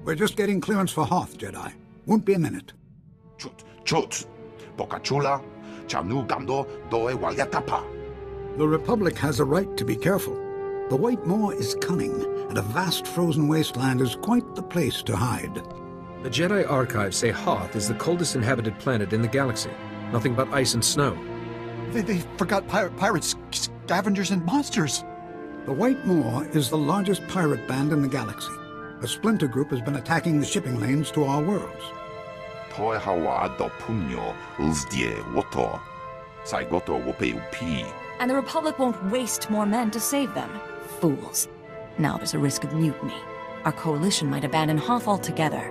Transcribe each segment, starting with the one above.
We're just getting clearance for Hoth, Jedi. Won't be a minute. Chut. Bocachula, Chanu Gando, Doe Waliatapa. The Republic has a right to be careful. The White Moor is cunning, and a vast frozen wasteland is quite the place to hide. The Jedi archives say Hoth is the coldest inhabited planet in the galaxy. Nothing but ice and snow. They forgot pirates, scavengers, and monsters. The White Moor is the largest pirate band in the galaxy. A splinter group has been attacking the shipping lanes to our worlds. Toe Hawa do Punyo, Uzdie, Woto. Saigoto Wope Upi. And the Republic won't waste more men to save them. Fools. Now there's a risk of mutiny. Our coalition might abandon Hoth altogether.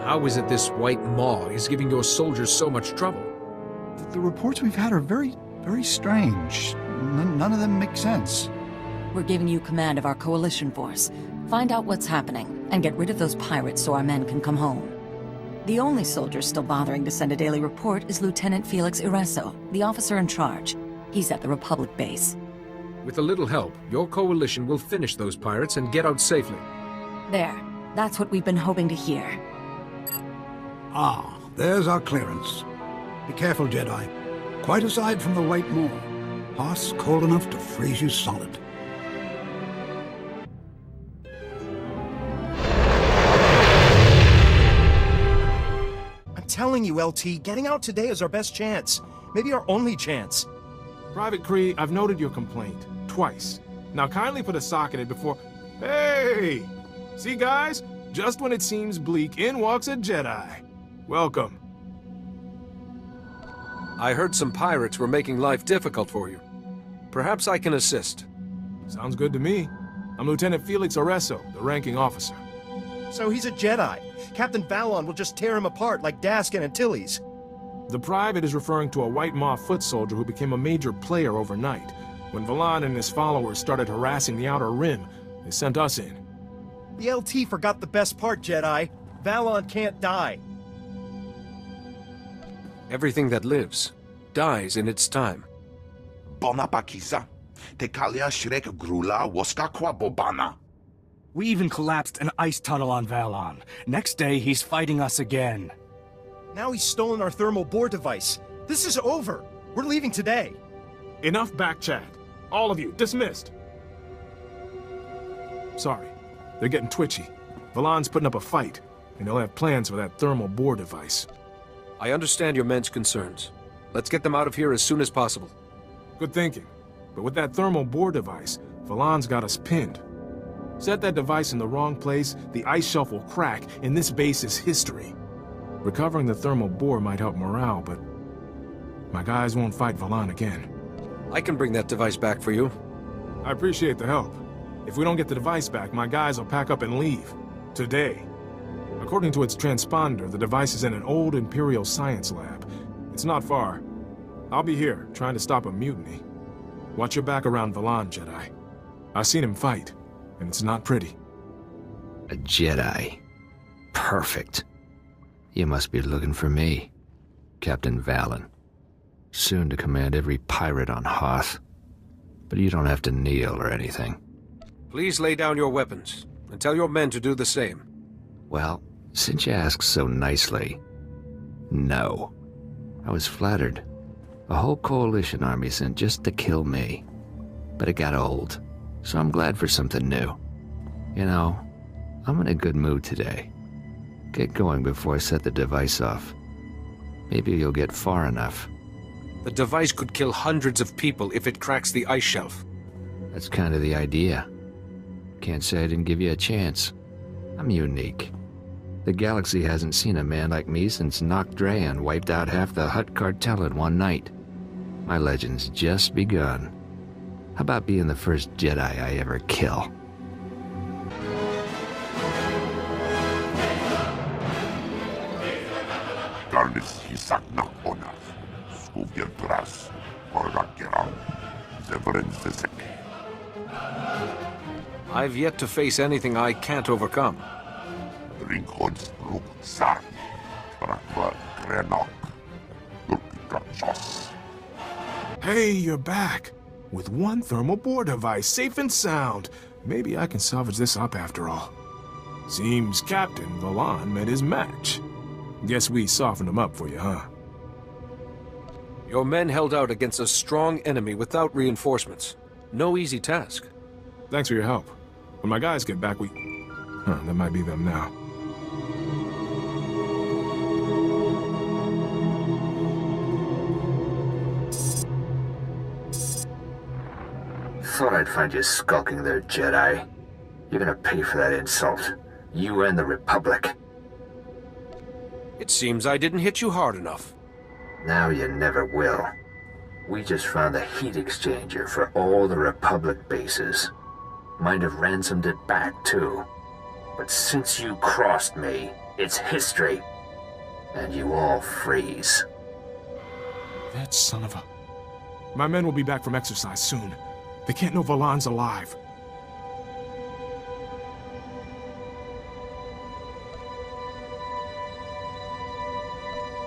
How is it this White Maw is giving your soldiers so much trouble? The reports we've had are very strange. None of them make sense. We're giving you command of our coalition force. Find out what's happening, and get rid of those pirates so our men can come home. The only soldier still bothering to send a daily report is Lieutenant Felix Ireso, the officer in charge. He's at the Republic base. With a little help, your coalition will finish those pirates and get out safely. There. That's what we've been hoping to hear. Ah, there's our clearance. Be careful, Jedi. Quite aside from the White Moor, Hoth's cold enough to freeze you solid. I'm telling you, LT, getting out today is our best chance. Maybe our only chance. Private Kree, I've noted your complaint. Twice. Now kindly put a sock in it before... Hey! See, guys? Just when it seems bleak, in walks a Jedi. Welcome. I heard some pirates were making life difficult for you. Perhaps I can assist. Sounds good to me. I'm Lieutenant Felix Ireso, the ranking officer. So he's a Jedi. Captain Valon will just tear him apart like Dask and Antilles. The private is referring to a White Maw foot soldier who became a major player overnight. When Valon and his followers started harassing the Outer Rim, they sent us in. The LT forgot the best part, Jedi. Valon can't die. Everything that lives dies in its time. Bonapakiza. Tekalia Shrek Grula Woskakwa Bobana. We even collapsed an ice tunnel on Valon. Next day, he's fighting us again. Now he's stolen our thermal bore device. This is over. We're leaving today. Enough back chat. All of you, dismissed. Sorry. They're getting twitchy. Valon's putting up a fight, and they'll have plans for that thermal bore device. I understand your men's concerns. Let's get them out of here as soon as possible. Good thinking. But with that thermal bore device, Valon's got us pinned. Set that device in the wrong place, the ice shelf will crack, and this base is history. Recovering the thermal bore might help morale, but my guys won't fight Valon again. I can bring that device back for you. I appreciate the help. If we don't get the device back, my guys will pack up and leave. Today. According to its transponder, the device is in an old Imperial science lab. It's not far. I'll be here, trying to stop a mutiny. Watch your back around Valon, Jedi. I've seen him fight, and it's not pretty. A Jedi. Perfect. You must be looking for me, Captain Valon. Soon to command every pirate on Hoth. But you don't have to kneel or anything. Please lay down your weapons, and tell your men to do the same. Well, since you ask so nicely, no. I was flattered. A whole coalition army sent just to kill me. But it got old, so I'm glad for something new. You know, I'm in a good mood today. Get going before I set the device off. Maybe you'll get far enough. The device could kill hundreds of people if it cracks the ice shelf. That's kind of the idea. Can't say I didn't give you a chance. I'm unique. The galaxy hasn't seen a man like me since Nock Drayan wiped out half the Hutt cartel in one night. My legend's just begun. How about being the first Jedi I ever kill? Garnis Hisaknak Ona. Skubier Tras. Korgakiram. Zevren Zizek. I've yet to face anything I can't overcome. Rinkons Ruk San. Trakva Grenok. Lurkikachos. Hey, you're back. With one thermal bore device, safe and sound. Maybe I can salvage this up after all. Seems Captain Valon met his match. Guess we softened him up for you, huh? Your men held out against a strong enemy without reinforcements. No easy task. Thanks for your help. When my guys get back, that might be them now. Thought I'd find you skulking there, Jedi. You're gonna pay for that insult. You and the Republic. It seems I didn't hit you hard enough. Now you never will. We just found the heat exchanger for all the Republic bases. Might have ransomed it back, too. But since you crossed me, it's history. And you all freeze. That son of a... My men will be back from exercise soon. They can't know Valon's alive.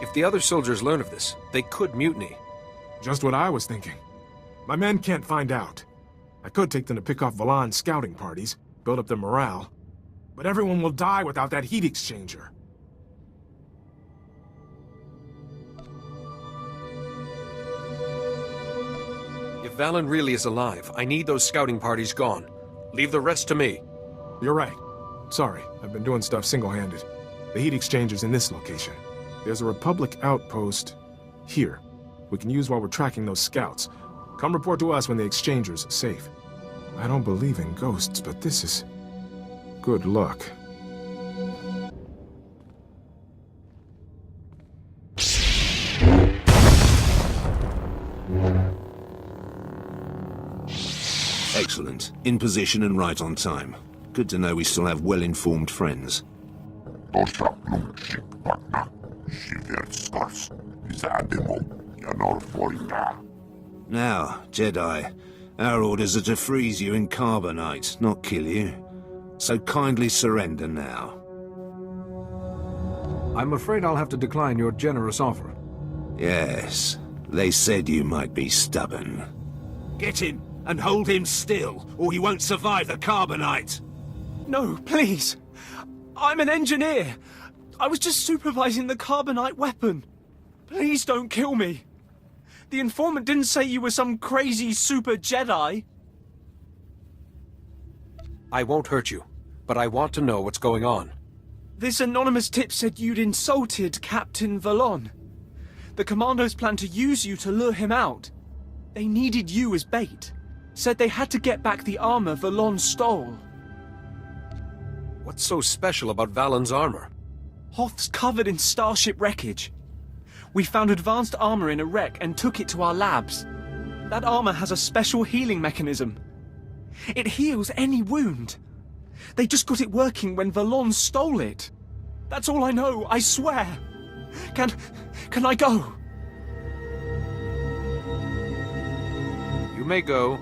If the other soldiers learn of this, they could mutiny. Just what I was thinking. My men can't find out. I could take them to pick off Valon's scouting parties, build up their morale. But everyone will die without that heat exchanger. If Valen really is alive, I need those scouting parties gone. Leave the rest to me. You're right. Sorry, I've been doing stuff single-handed. The heat exchanger's in this location. There's a Republic outpost here. We can use while we're tracking those scouts. Come report to us when the exchanger's safe. I don't believe in ghosts, but this is... good luck. Excellent. In position and right on time. Good to know we still have well-informed friends. Now, Jedi, our orders are to freeze you in carbonite, not kill you. So kindly surrender now. I'm afraid I'll have to decline your generous offer. Yes, they said you might be stubborn. Get him, and hold him still, or he won't survive the carbonite! No, please! I'm an engineer! I was just supervising the carbonite weapon! Please don't kill me! The informant didn't say you were some crazy super Jedi! I won't hurt you, but I want to know what's going on. This anonymous tip said you'd insulted Captain Valon. The commandos planned to use you to lure him out. They needed you as bait. Said they had to get back the armor Valon stole. What's so special about Valen's armor? Hoth's covered in starship wreckage. We found advanced armor in a wreck and took it to our labs. That armor has a special healing mechanism. It heals any wound. They just got it working when Valon stole it. That's all I know, I swear. Can I go? You may go.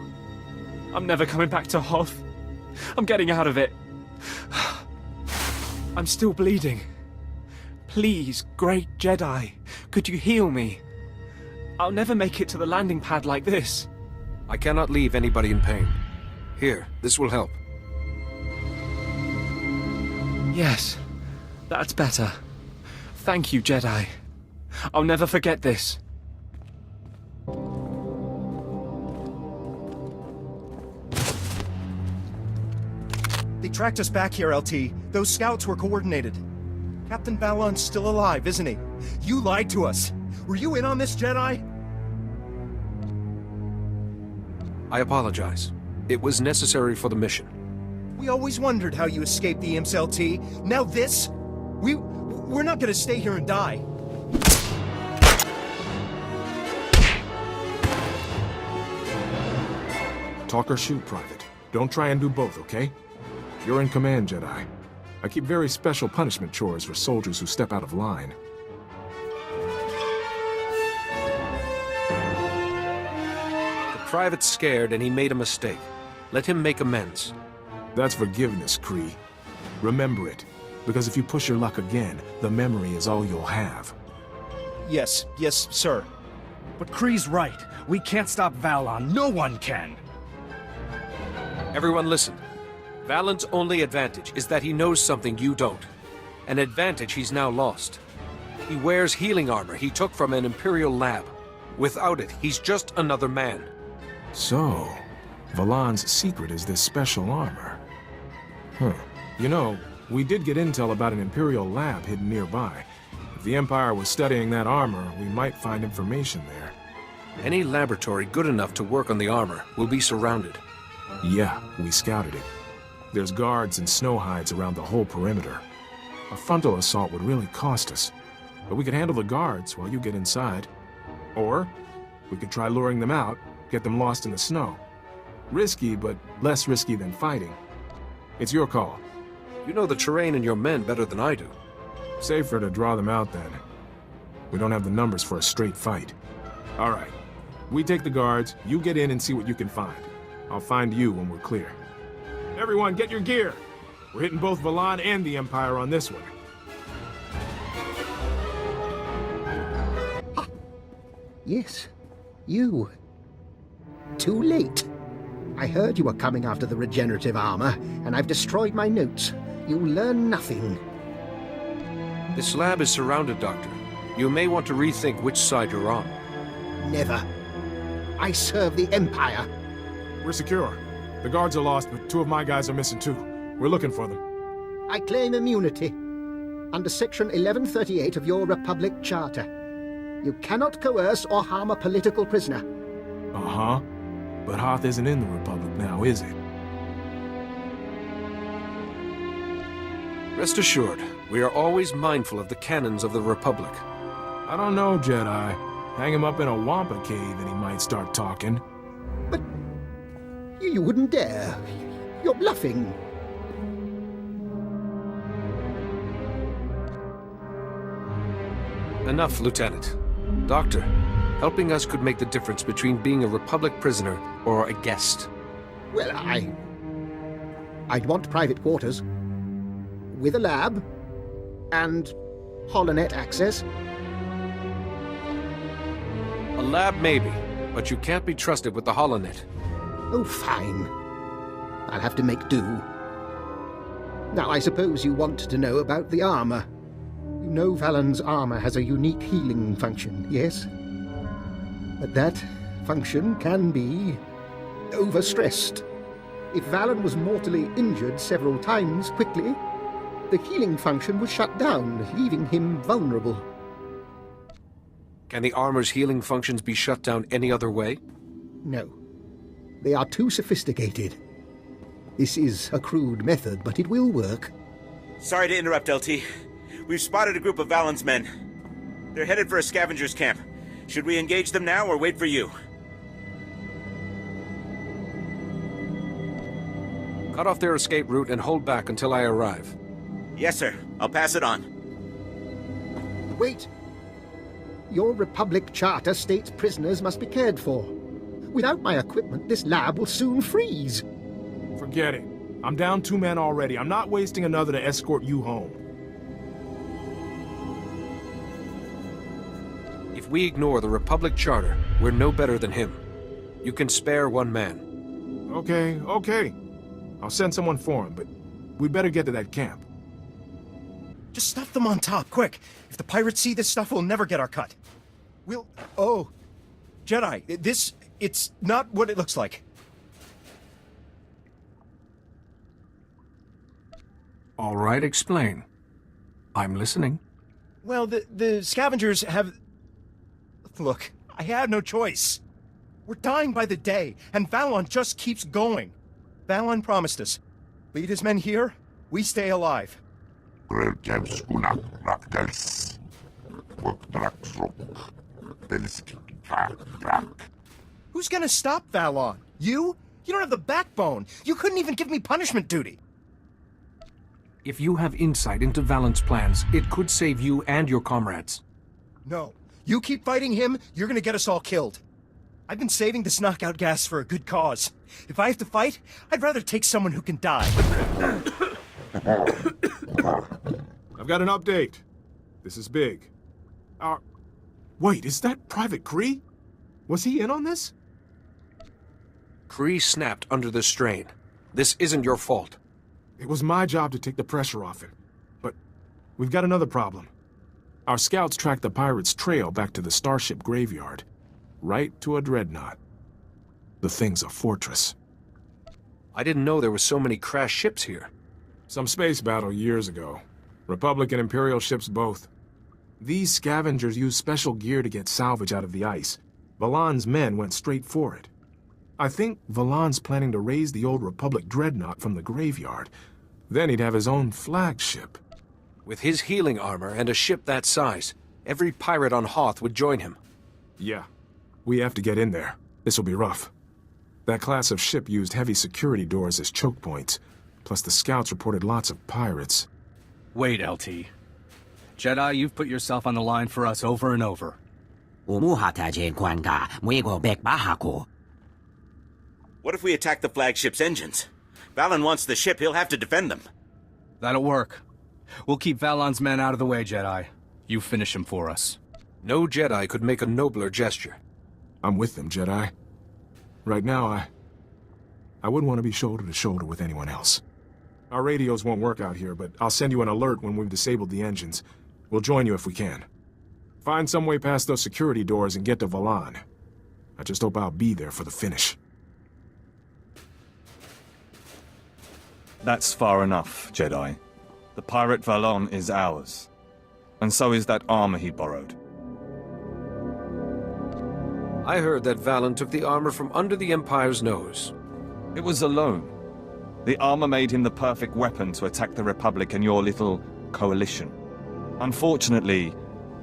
I'm never coming back to Hoth. I'm getting out of it. I'm still bleeding. Please, great Jedi, could you heal me? I'll never make it to the landing pad like this. I cannot leave anybody in pain. Here, this will help. Yes, that's better. Thank you, Jedi. I'll never forget this. They tracked us back here, LT. Those scouts were coordinated. Captain Valon's still alive, isn't he? You lied to us. Were you in on this, Jedi? I apologize. It was necessary for the mission. We always wondered how you escaped the imps, LT. Now this? We're not gonna stay here and die. Talk or shoot, Private. Don't try and do both, okay? You're in command, Jedi. I keep very special punishment chores for soldiers who step out of line. The private's scared and he made a mistake. Let him make amends. That's forgiveness, Kree. Remember it, because if you push your luck again, the memory is all you'll have. Yes, sir. But Kree's right. We can't stop Valon. No one can. Everyone listen. Valen's only advantage is that he knows something you don't. An advantage he's now lost. He wears healing armor he took from an Imperial lab. Without it, he's just another man. So, Valan's secret is this special armor. You know, we did get intel about an Imperial lab hidden nearby. If the Empire was studying that armor, we might find information there. Any laboratory good enough to work on the armor will be surrounded. Yeah, we scouted it. There's guards and snow hides around the whole perimeter. A frontal assault would really cost us, but we could handle the guards while you get inside. Or, we could try luring them out, get them lost in the snow. Risky, but less risky than fighting. It's your call. You know the terrain and your men better than I do. Safer to draw them out then. We don't have the numbers for a straight fight. All right. We take the guards, you get in and see what you can find. I'll find you when we're clear. Everyone, get your gear! We're hitting both Valan and the Empire on this one. Yes, you. Too late. I heard you were coming after the regenerative armor, and I've destroyed my notes. You'll learn nothing. This lab is surrounded, Doctor. You may want to rethink which side you're on. Never. I serve the Empire. We're secure. The guards are lost, but 2 of my guys are missing too. We're looking for them. I claim immunity. Under Section 1138 of your Republic Charter. You cannot coerce or harm a political prisoner. Uh-huh. But Hoth isn't in the Republic now, is it? Rest assured, we are always mindful of the canons of the Republic. I don't know, Jedi. Hang him up in a Wampa cave and he might start talking. But you wouldn't dare. You're bluffing. Enough, Lieutenant. Doctor, helping us could make the difference between being a Republic prisoner or a guest. Well, I'd want private quarters. With a lab. And holonet access. A lab maybe, but you can't be trusted with the holonet. Oh, fine. I'll have to make do. Now, I suppose you want to know about the armor. You know Valan's armor has a unique healing function, yes? But that function can be overstressed. If Valan was mortally injured several times quickly, the healing function would shut down, leaving him vulnerable. Can the armor's healing functions be shut down any other way? No. They are too sophisticated. This is a crude method, but it will work. Sorry to interrupt, LT. We've spotted a group of Valan's men. They're headed for a scavenger's camp. Should we engage them now or wait for you? Cut off their escape route and hold back until I arrive. Yes, sir. I'll pass it on. Wait! Your Republic Charter states prisoners must be cared for. Without my equipment, this lab will soon freeze. Forget it. I'm down 2 men already. I'm not wasting another to escort you home. If we ignore the Republic Charter, we're no better than him. You can spare 1 man. Okay. I'll send someone for him, but we'd better get to that camp. Just stuff them on top, quick. If the pirates see this stuff, we'll never get our cut. Oh. Jedi, it's not what it looks like. All right, explain. I'm listening. Well, the scavengers have... Look, I had no choice. We're dying by the day, and Valan just keeps going. Valan promised us. Lead his men here, we stay alive. Who's gonna stop Valan? You? You don't have the backbone. You couldn't even give me punishment duty. If you have insight into Valan's plans, it could save you and your comrades. No. You keep fighting him, you're gonna get us all killed. I've been saving this knockout gas for a good cause. If I have to fight, I'd rather take someone who can die. I've got an update. This is big. Wait, is that Private Kree? Was he in on this? Kree snapped under the strain. This isn't your fault. It was my job to take the pressure off him. But we've got another problem. Our scouts tracked the pirates' trail back to the starship graveyard. Right to a dreadnought. The thing's a fortress. I didn't know there were so many crashed ships here. Some space battle years ago. Republic and Imperial ships both. These scavengers used special gear to get salvage out of the ice. Valan's men went straight for it. I think Valan's planning to raise the old Republic dreadnought from the graveyard. Then he'd have his own flagship. With his healing armor and a ship that size, every pirate on Hoth would join him. Yeah. We have to get in there. This'll be rough. That class of ship used heavy security doors as choke points. Plus the scouts reported lots of pirates. Wait, LT. Jedi, you've put yourself on the line for us over and over. What if we attack the flagship's engines? Valan wants the ship, he'll have to defend them. That'll work. We'll keep Valan's men out of the way, Jedi. You finish him for us. No Jedi could make a nobler gesture. I'm with them, Jedi. Right now, I wouldn't want to be shoulder to shoulder with anyone else. Our radios won't work out here, but I'll send you an alert when we've disabled the engines. We'll join you if we can. Find some way past those security doors and get to Valan. I just hope I'll be there for the finish. That's far enough, Jedi. The pirate Valan is ours. And so is that armor he borrowed. I heard that Valan took the armor from under the Empire's nose. It was a loan. The armor made him the perfect weapon to attack the Republic and your little coalition. Unfortunately,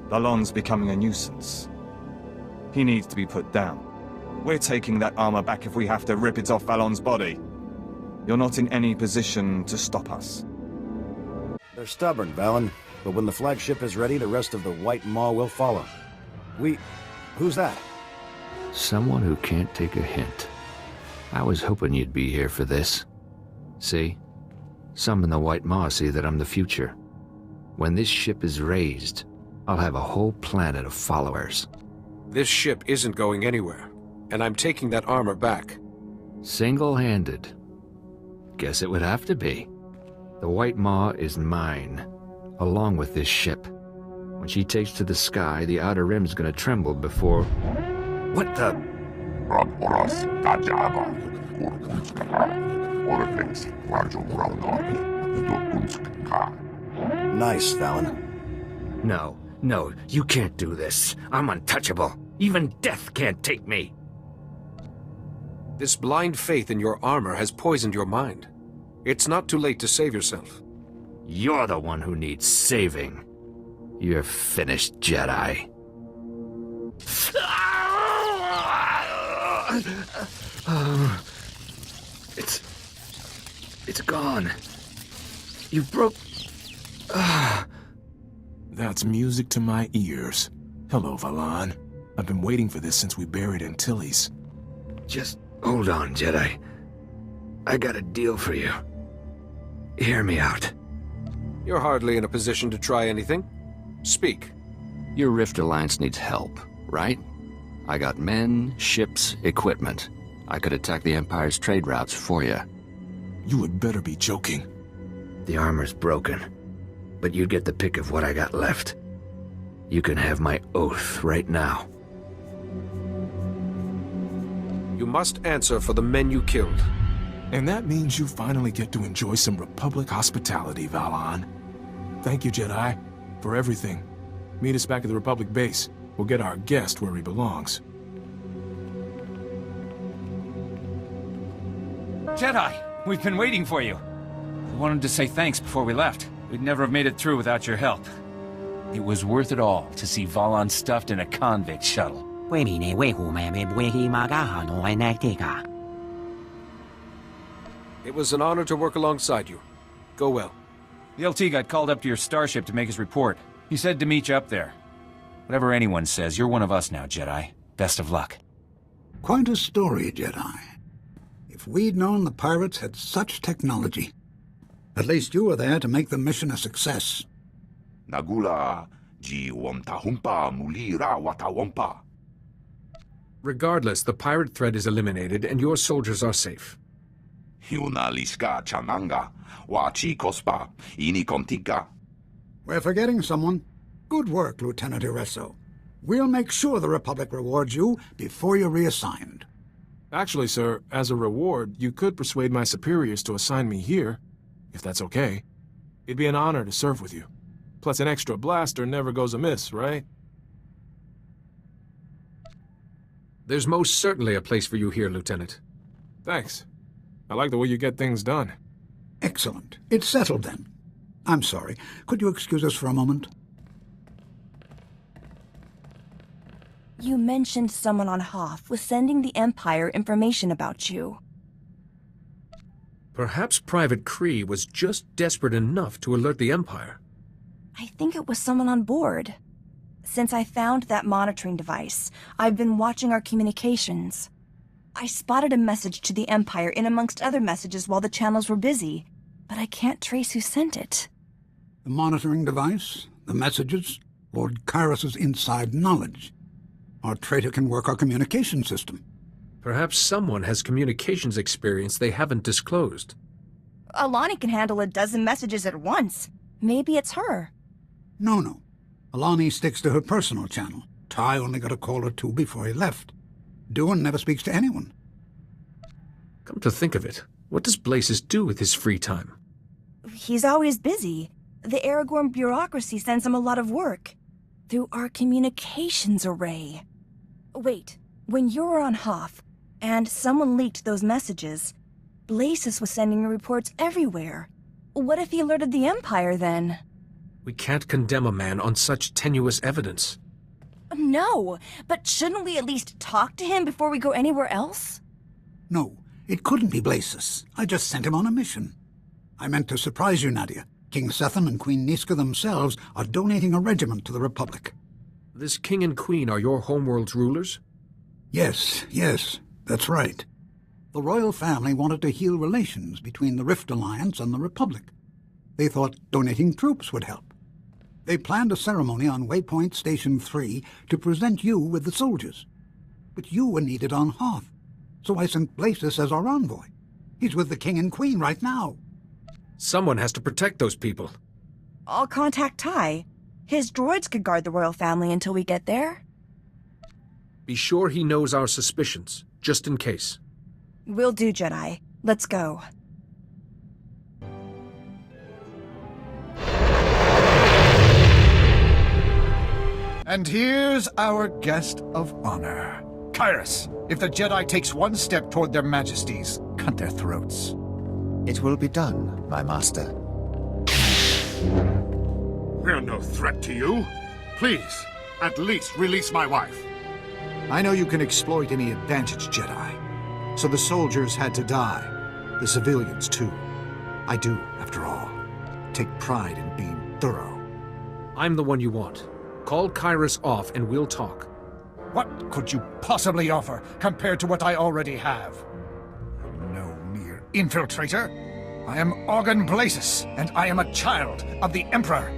Valan's becoming a nuisance. He needs to be put down. We're taking that armor back if we have to rip it off Valan's body. You're not in any position to stop us. They're stubborn, Valan. But when the flagship is ready, the rest of the White Maw will follow. Who's that? Someone who can't take a hint. I was hoping you'd be here for this. See? Some in the White Maw see that I'm the future. When this ship is raised, I'll have a whole planet of followers. This ship isn't going anywhere, and I'm taking that armor back. Single-handed. Guess it would have to be. The White Maw is mine, along with this ship. When she takes to the sky, the Outer Rim's gonna tremble before... What the... Nice, Valan. No, you can't do this. I'm untouchable. Even death can't take me. This blind faith in your armor has poisoned your mind. It's not too late to save yourself. You're the one who needs saving. You're finished, Jedi. It's gone. You broke... That's music to my ears. Hello, Valan. I've been waiting for this since we buried Antilles. Just hold on, Jedi. I got a deal for you. Hear me out. You're hardly in a position to try anything. Speak. Your Rift Alliance needs help, right? I got men, ships, equipment. I could attack the Empire's trade routes for you. You would better be joking. The armor's broken, but you get the pick of what I got left. You can have my oath right now. You must answer for the men you killed. And that means you finally get to enjoy some Republic hospitality, Valan. Thank you, Jedi, for everything. Meet us back at the Republic base. We'll get our guest where he belongs. Jedi, we've been waiting for you. We wanted to say thanks before we left. We'd never have made it through without your help. It was worth it all to see Valan stuffed in a convict shuttle. It was an honor to work alongside you. Go well. The LT got called up to your starship to make his report. He said to meet you up there. Whatever anyone says, you're one of us now, Jedi. Best of luck. Quite a story, Jedi. If we'd known the pirates had such technology. At least you were there to make the mission a success. Nagula ji wamta humpa mulira wata wampa. Regardless, the pirate threat is eliminated and your soldiers are safe. Yuna liska chananga, wachi kospa, ini kontika. We're forgetting someone. Good work, Lieutenant Iresso. We'll make sure the Republic rewards you before you're reassigned. Actually, sir, as a reward, you could persuade my superiors to assign me here, if that's okay. It'd be an honor to serve with you. Plus, an extra blaster never goes amiss, right? There's most certainly a place for you here, Lieutenant. Thanks. I like the way you get things done. Excellent. It's settled then. I'm sorry. Could you excuse us for a moment? You mentioned someone on Hoth was sending the Empire information about you. Perhaps Private Kree was just desperate enough to alert the Empire. I think it was someone on board. Since I found that monitoring device, I've been watching our communications. I spotted a message to the Empire in amongst other messages while the channels were busy, but I can't trace who sent it. The monitoring device, the messages, Lord Kyrus's inside knowledge. Our traitor can work our communication system. Perhaps someone has communications experience they haven't disclosed. Alani can handle a dozen messages at once. Maybe it's her. No. Alani sticks to her personal channel. Ty only got a call or two before he left. Doohan never speaks to anyone. Come to think of it, what does Blazes do with his free time? He's always busy. The Aragorn bureaucracy sends him a lot of work. Through our communications array. Wait, when you were on Hoth, and someone leaked those messages, Blazes was sending reports everywhere. What if he alerted the Empire, then? We can't condemn a man on such tenuous evidence. No, but shouldn't we at least talk to him before we go anywhere else? No, it couldn't be Blazes. I just sent him on a mission. I meant to surprise you, Nadia. King Sethan and Queen Niska themselves are donating a regiment to the Republic. This king and queen are your homeworld's rulers? Yes, that's right. The royal family wanted to heal relations between the Rift Alliance and the Republic. They thought donating troops would help. They planned a ceremony on Waypoint Station 3 to present you with the soldiers. But you were needed on Hoth, so I sent Blazes as our envoy. He's with the king and queen right now. Someone has to protect those people. I'll contact Ty. His droids could guard the royal family until we get there. Be sure he knows our suspicions, just in case. Will do, Jedi. Let's go. And here's our guest of honor. Kyrus, if the Jedi takes one step toward their majesties, cut their throats. It will be done, my master. We're no threat to you. Please, at least release my wife. I know you can exploit any advantage, Jedi. So the soldiers had to die. The civilians, too. I do, after all, take pride in being thorough. I'm the one you want. Call Kyrus off and we'll talk. What could you possibly offer compared to what I already have? No mere infiltrator. I am Augan Blazes, and I am a child of the Emperor.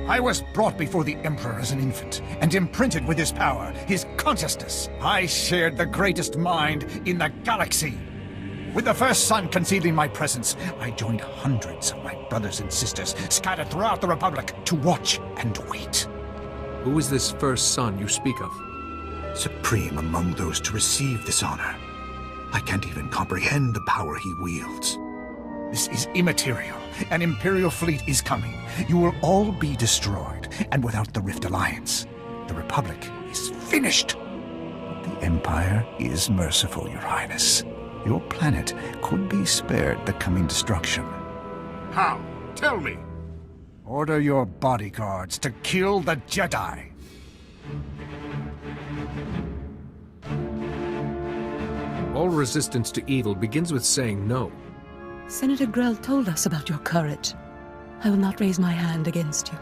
I was brought before the Emperor as an infant, and imprinted with his power, his consciousness. I shared the greatest mind in the galaxy. With the first sun concealed in my presence, I joined hundreds of my brothers and sisters scattered throughout the Republic to watch and wait. Who is this first son you speak of? Supreme among those to receive this honor. I can't even comprehend the power he wields. This is immaterial. An Imperial fleet is coming. You will all be destroyed, and without the Rift Alliance, the Republic is finished. The Empire is merciful, Your Highness. Your planet could be spared the coming destruction. How? Tell me. Order your bodyguards to kill the Jedi. All resistance to evil begins with saying no. Senator Grell told us about your courage. I will not raise my hand against you.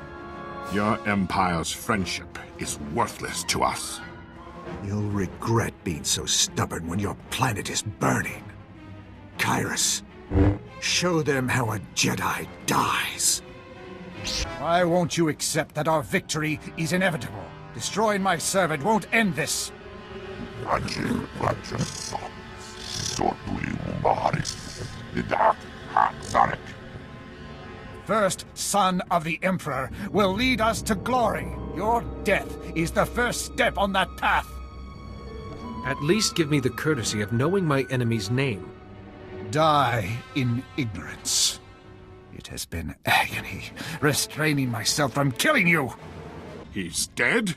Your Empire's friendship is worthless to us. You'll regret being so stubborn when your planet is burning. Kyrus, show them how a Jedi dies. Why won't you accept that our victory is inevitable? Destroying my servant won't end this. First son of the Emperor will lead us to glory. Your death is the first step on that path. At least give me the courtesy of knowing my enemy's name. Die in ignorance. It has been agony, restraining myself from killing you. He's dead?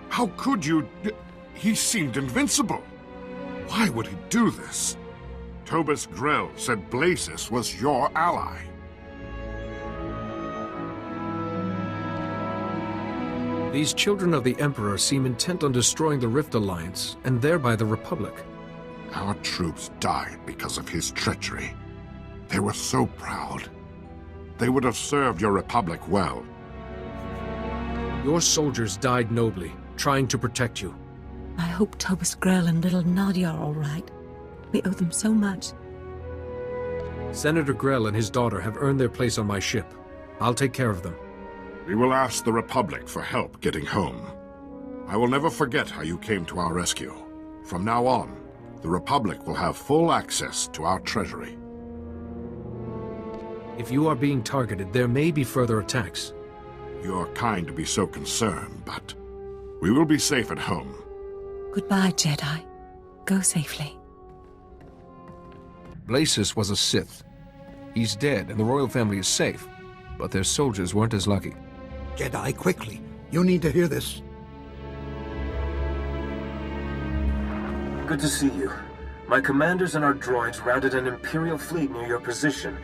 How could you... He seemed invincible. Why would he do this? Tobus Grell said Blasis was your ally. These children of the Emperor seem intent on destroying the Rift Alliance, and thereby the Republic. Our troops died because of his treachery. They were so proud. They would have served your Republic well. Your soldiers died nobly, trying to protect you. I hope Tobus Grell and little Nadia are all right. We owe them so much. Senator Grell and his daughter have earned their place on my ship. I'll take care of them. We will ask the Republic for help getting home. I will never forget how you came to our rescue. From now on, the Republic will have full access to our treasury. If you are being targeted, there may be further attacks. You are kind to be so concerned, but we will be safe at home. Goodbye, Jedi. Go safely. Blasis was a Sith. He's dead, and the royal family is safe. But their soldiers weren't as lucky. Jedi, quickly. You need to hear this. Good to see you. My commanders and our droids routed an Imperial fleet near your position,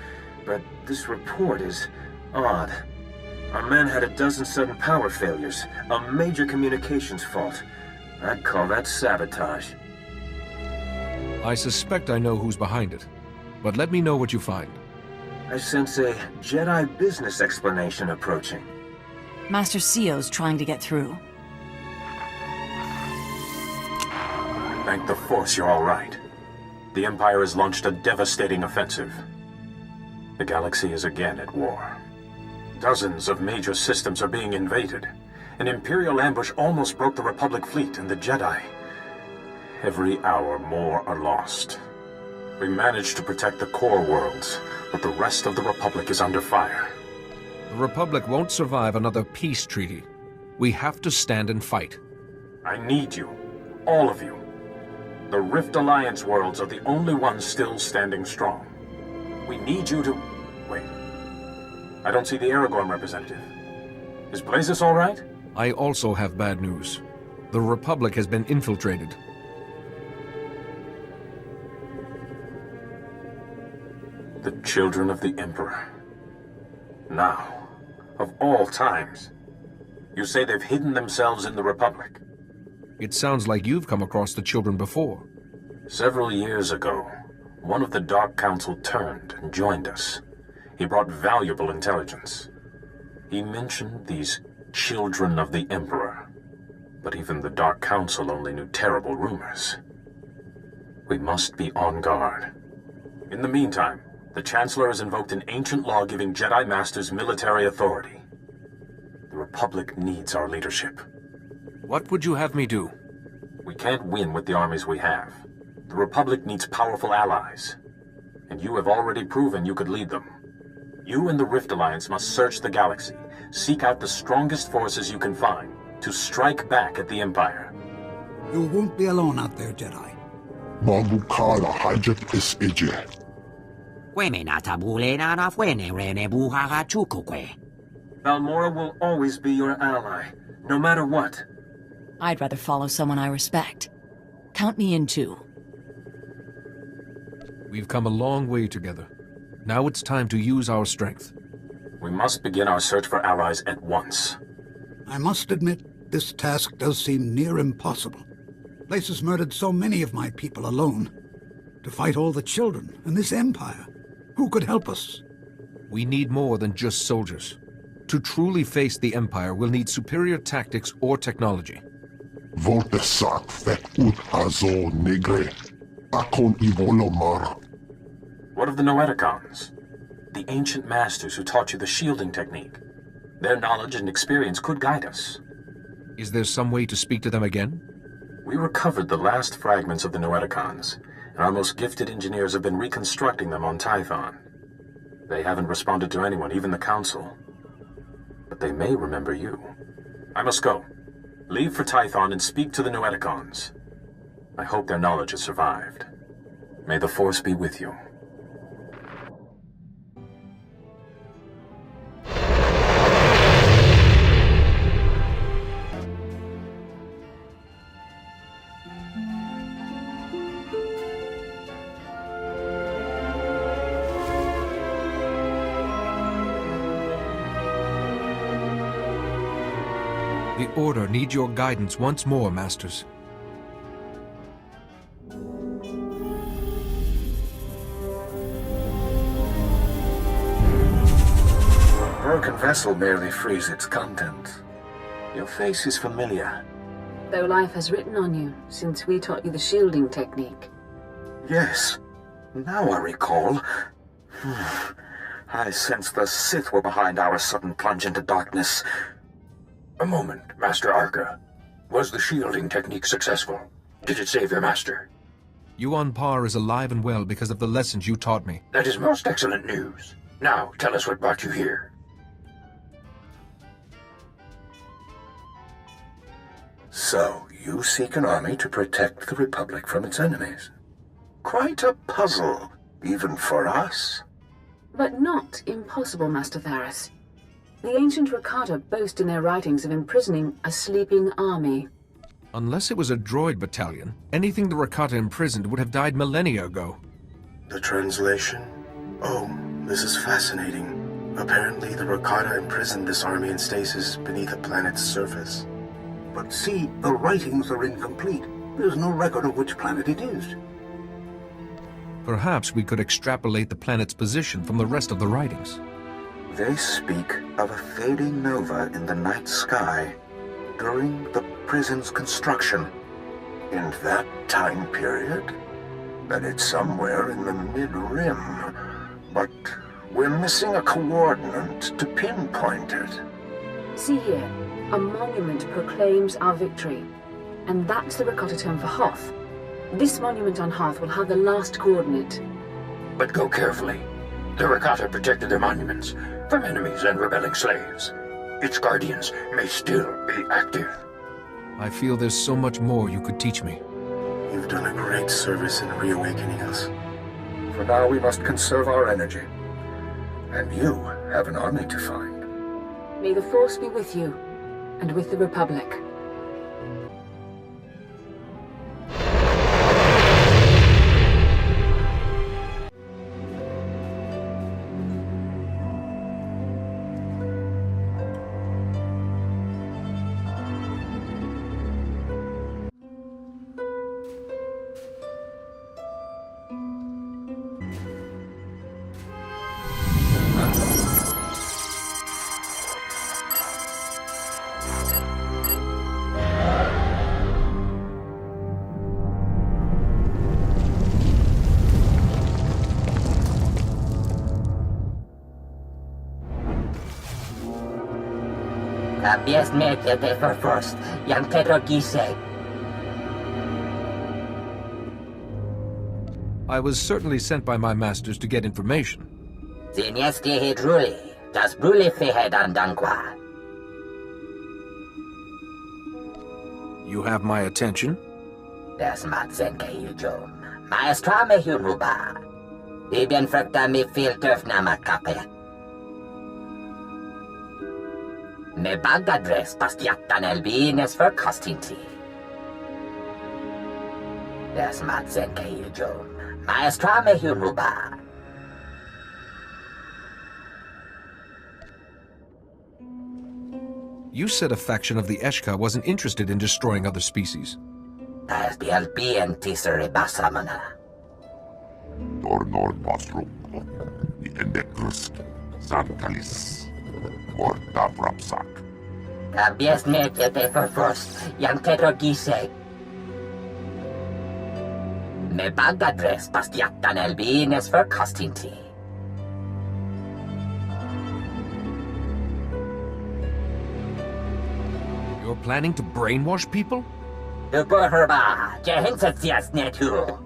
but this report is odd. Our men had a dozen sudden power failures, a major communications fault. I'd call that sabotage. I suspect I know who's behind it, but let me know what you find. I sense a Jedi business explanation approaching. Master Sio's trying to get through. Thank the Force you're all right. The Empire has launched a devastating offensive. The galaxy is again at war. Dozens of major systems are being invaded. An Imperial ambush almost broke the Republic fleet and the Jedi. Every hour more are lost. We managed to protect the core worlds, but the rest of the Republic is under fire. The Republic won't survive another peace treaty. We have to stand and fight. I need you. All of you. The Rift Alliance worlds are the only ones still standing strong. We need you to... Wait. I don't see the Aragorn representative. Is Blasis all right? I also have bad news. The Republic has been infiltrated. The children of the Emperor. Now, of all times, you say they've hidden themselves in the Republic. It sounds like you've come across the children before. Several years ago, one of the Dark Council turned and joined us. He brought valuable intelligence. He mentioned these children of the Emperor, but even the Dark Council only knew terrible rumors. We must be on guard. In the meantime, the Chancellor has invoked an ancient law giving Jedi Masters military authority. The Republic needs our leadership. What would you have me do? We can't win with the armies we have. The Republic needs powerful allies. And you have already proven you could lead them. You and the Rift Alliance must search the galaxy, seek out the strongest forces you can find, to strike back at the Empire. You won't be alone out there, Jedi. Magukara hajat is ije. Balmora will always be your ally, no matter what. I'd rather follow someone I respect. Count me in too. We've come a long way together. Now it's time to use our strength. We must begin our search for allies at once. I must admit, this task does seem near impossible. Blasis murdered so many of my people alone. To fight all the children and this empire. Who could help us? We need more than just soldiers. To truly face the Empire, we'll need superior tactics or technology. Voltesak fet ut azo negre. Akon ivolomar. What of the Noeticons? The ancient masters who taught you the shielding technique. Their knowledge and experience could guide us. Is there some way to speak to them again? We recovered the last fragments of the Noeticons, Our most gifted engineers have been reconstructing them on Tython. They haven't responded to anyone, even the Council. But they may remember you. I must go. Leave for Tython and speak to the Noeticons. I hope their knowledge has survived. May the Force be with you. The Order need your guidance once more, Masters. A broken vessel merely frees its contents. Your face is familiar. Though life has written on you since we taught you the shielding technique. Yes. Now I recall. I sensed the Sith were behind our sudden plunge into darkness. A moment, Master Arca. Was the shielding technique successful? Did it save your master? Yuan Par is alive and well because of the lessons you taught me. That is most excellent news. Now, tell us what brought you here. So, you seek an army to protect the Republic from its enemies. Quite a puzzle, even for us. But not impossible, Master Tharis. The ancient Rakata boast in their writings of imprisoning a sleeping army. Unless it was a droid battalion, anything the Rakata imprisoned would have died millennia ago. The translation? Oh, this is fascinating. Apparently the Rakata imprisoned this army in stasis beneath a planet's surface. But see, the writings are incomplete. There's no record of which planet it is. Perhaps we could extrapolate the planet's position from the rest of the writings. They speak of a fading nova in the night sky during the prison's construction. In that time period? Then it's somewhere in the mid-rim. But we're missing a coordinate to pinpoint it. See here, a monument proclaims our victory. And that's the Rakata term for Hoth. This monument on Hoth will have the last coordinate. But go carefully. The Rakata protected their monuments from enemies and rebelling slaves. Its guardians may still be active. I feel there's so much more you could teach me. You've done a great service in reawakening us. For now, we must conserve our energy. And you have an army to find. May the Force be with you, and with the Republic. I was certainly sent by my masters to get information. You have my attention? Me bagadres pastiatan elbines för kastinti. Des matsen keijom. Maestra me huruba. You said a faction of the Eshka wasn't interested in destroying other species. Des bielbien tisere basamana. Dornor Pasrum, the Endecrus, Zantalis, Morta Rapsak. Kabies mekete first, yang tetro gise. Me bagadres pastiatan elbines för kastinti. You're planning to brainwash people? Du börhörba, jag hensat sias netu.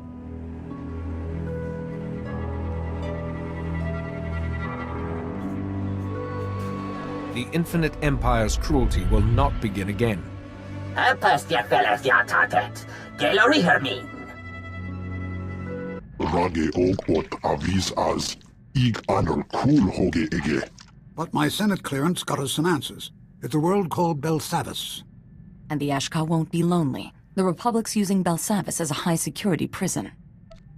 the Infinite Empire's cruelty will not begin again. Rage og avis as ig anor cool hoge ege. But my Senate clearance got us some answers. It's a world called Belsavis. And the Eshka won't be lonely. The Republic's using Belsavis as a high-security prison.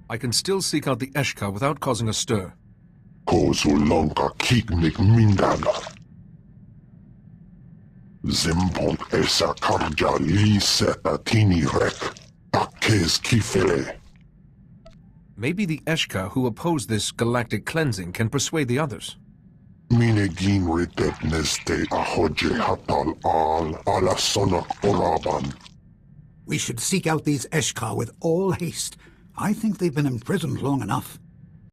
I can still seek out the Eshka without causing a stir. Kozulanka kiknik mindaga. Zimpont esa karja li setatini rek. Akes kifele. Maybe the Eshka who oppose this galactic cleansing can persuade the others. Minegin ritet neste ahoje hatal al ala sonak oraban. We should seek out these Eshka with all haste. I think they've been imprisoned long enough.